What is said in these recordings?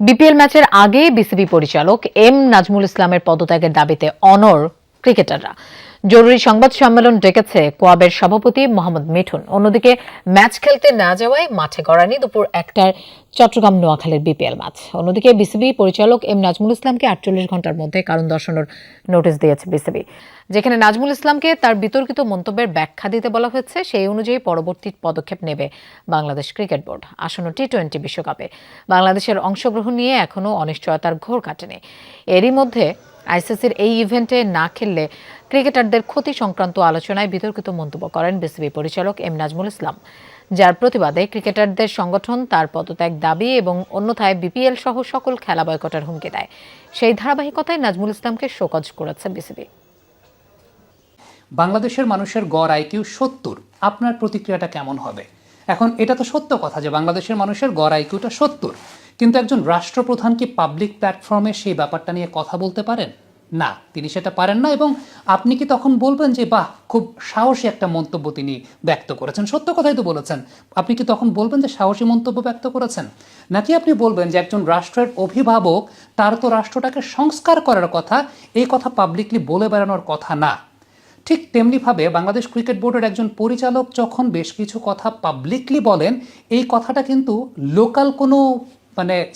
BPL ম্যাচের আগে BCB পরিচালক এম নাজমুল ইসলামের পদত্যাগের দাবিতে অনড় ক্রিকেটাররা। জরুরি সংবাদ সম্মেলন ডেকেছে কোয়াবের সভাপতি মোহাম্মদ মিঠুন। অন্যদিকে ম্যাচ খেলতে না যাওয়ায় মাঠে গড়ায়নি দুপুর 1টার চট্টগ্রাম নোয়াখালীর বিপিএল ম্যাচ। অন্যদিকে বিসিবি পরিচালক এম নাজমুল ইসলামকে 48 ঘণ্টার মধ্যে কারণ দর্শানোর নোটিশ দিয়েছে বিসিবি, যেখানে নাজমুল ইসলামকে তার বিতর্কিত মন্তব্যের ব্যাখ্যা দিতে বলা হয়েছে। সেই অনুযায়ী পরবর্তী পদক্ষেপ নেবে বাংলাদেশ ক্রিকেট বোর্ড। আসন্ন টি-20 বিশ্বকাপে বাংলাদেশের অংশগ্রহণ নিয়ে এখনও অনিশ্চয়তার ঘোর কাটেনি। এরই মধ্যে আইসিসির এই ইভেন্টে না খেললে ক্রিকেটারদের ক্ষতি সংক্রান্ত আলোচনায় বিতর্কিত মন্তব্য করেন বিসিবি পরিচালক এম নাজমুল ইসলাম, যার প্রতিবাদে ক্রিকেটারদের সংগঠন তার পদত্যাগ দাবি এবং অন্যথায় বিপিএল সহ সকল খেলা বয়কটের হুমকি দেয়। সেই ধারাবাহিকতায় নাজমুল ইসলামকে শোকজ করেছে বিসিবি। বাংলাদেশের মানুষের গড় আইকিউ 70, আপনার প্রতিক্রিয়াটা কেমন হবে? এখন এটা তো সত্য কথা যে বাংলাদেশের মানুষের গড় আইকিউটা 70, কিন্তু একজন রাষ্ট্রপ্রধান কি পাবলিক প্ল্যাটফর্মে সেই ব্যাপারটা নিয়ে কথা বলতে পারেন? না, তিনি সেটা পারেন না। এবং আপনি কি তখন বলবেন যে বাহ, খুব সাহসী একটা মন্তব্য তিনি ব্যক্ত করেছেন, সত্য কথাই তো বলেছেন, আপনি কি তখন বলবেন যে সাহসী মন্তব্য ব্যক্ত করেছেন? নাকি আপনি বলবেন যে একজন রাষ্ট্রের অভিভাবক, তার তো রাষ্ট্রটাকে সংস্কার করার কথা, এই কথা পাবলিকলি বলে বেড়ানোর কথা না? ঠিক তেমনিভাবে বাংলাদেশ ক্রিকেট বোর্ডের একজন পরিচালক যখন বেশ কিছু কথা পাবলিকলি বলেন, এই কথাটা কিন্তু লোকাল কোনো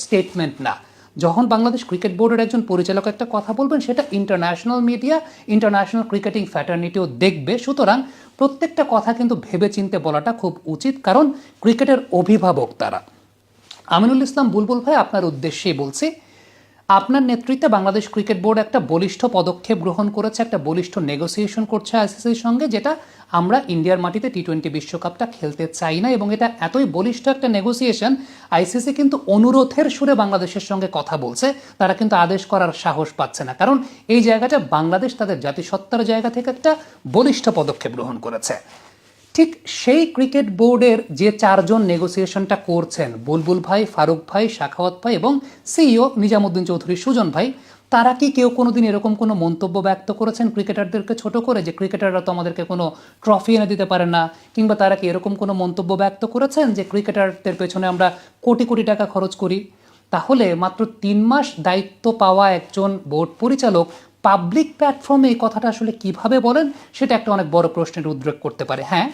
স্টেটমেন্ট না। যখন বাংলাদেশ ক্রিকেট বোর্ডের একজন পরিচালক একটা কথা বলবেন, সেটা ইন্টারন্যাশনাল মিডিয়া, ইন্টারন্যাশনাল ক্রিকেটিং ফ্র্যাটার্নিটিও দেখবে। সুতরাং প্রত্যেকটা কথা কিন্তু ভেবেচিন্তে বলাটা খুব উচিত, কারণ ক্রিকেটের অভিভাবক তারা। আমিনুল ইসলাম বুলবুল ভাই, আপনার উদ্দেশ্যেই বলছি, আপনার নেতৃত্বে বাংলাদেশ ক্রিকেট বোর্ড একটা বলিষ্ঠ পদক্ষেপ গ্রহণ করেছে, একটা বলিষ্ঠ নেগোসিয়েশন করছে আইসিসির সঙ্গে, যেটা আমরা ইন্ডিয়ার মাটিতে টি-20 বিশ্বকাপটা খেলতে চাই না। এবং এটা এতই বলিষ্ঠ একটা নেগোসিয়েশন, আইসিসি কিন্তু অনুরোধের সুরে বাংলাদেশের সঙ্গে কথা বলছে, তারা কিন্তু আদেশ করার সাহস পাচ্ছে না, কারণ এই জায়গাটা বাংলাদেশ তাদের জাতিসত্তার জায়গা থেকে একটা বলিষ্ঠ পদক্ষেপ গ্রহণ করেছে। ঠিক সেই ক্রিকেট বোর্ডের যে 4 জন নেগোসিয়েশনটা করছেন, বুলবুল ভাই, ফারুক ভাই, শাখাওয়াত ভাই এবং সিইও নিজামুদ্দিন চৌধুরী সুজন ভাই, তারা কি কেউ কোনোদিন এরকম কোনো মন্তব্য ব্যক্ত করেছেন ক্রিকেটারদেরকে ছোট করে, যে ক্রিকেটাররা তো আমাদেরকে কোনো ট্রফি এনে দিতে পারে না? কিংবা তারা কি এরকম কোনো মন্তব্য ব্যক্ত করেছেন যে ক্রিকেটারদের পেছনে আমরা কোটি কোটি টাকা খরচ করি? তাহলে মাত্র 3 মাস দায়িত্ব পাওয়া একজন বোর্ড পরিচালক পাবলিক প্ল্যাটফর্মে এই কথাটা আসলে কিভাবে বলেন, সেটা একটা অনেক বড় প্রশ্নের উদ্রেক করতে পারে। হ্যাঁ,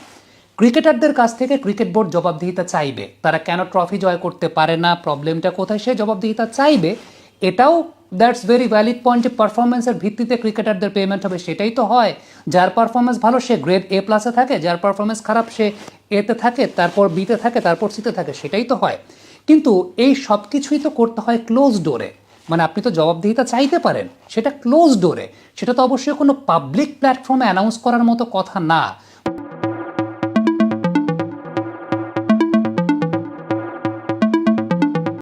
ক্রিকেটারদের কাছ থেকে ক্রিকেট বোর্ড জবাবদিহিতা চাইবে, তারা কেন ট্রফি জয় করতে পারে না, প্রবলেমটা কোথায়, সে জবাবদিহিতা চাইবে। এটাও দ্যাটস ভেরি ভ্যালিড পয়েন্ট, যে পারফরমেন্সের ভিত্তিতে ক্রিকেটারদের পেমেন্ট হবে। সেটাই তো হয়, যার পারফরমেন্স ভালো সে গ্রেড A+ থাকে, যার পারফরমেন্স খারাপ সে A-তে থাকে, তারপর B-তে থাকে, তারপর C-তে থাকে, সেটাই তো হয়। কিন্তু এই সব কিছুই তো করতে হয় ক্লোজ ডোরে। আপনি তো জবাবদিহিতা চাইতে পারেন, সেটা ক্লোজ ডোরে, সেটা তো অবশ্যই কোনো পাবলিক প্ল্যাটফর্মে অ্যানাউন্স করার মতো কথা না।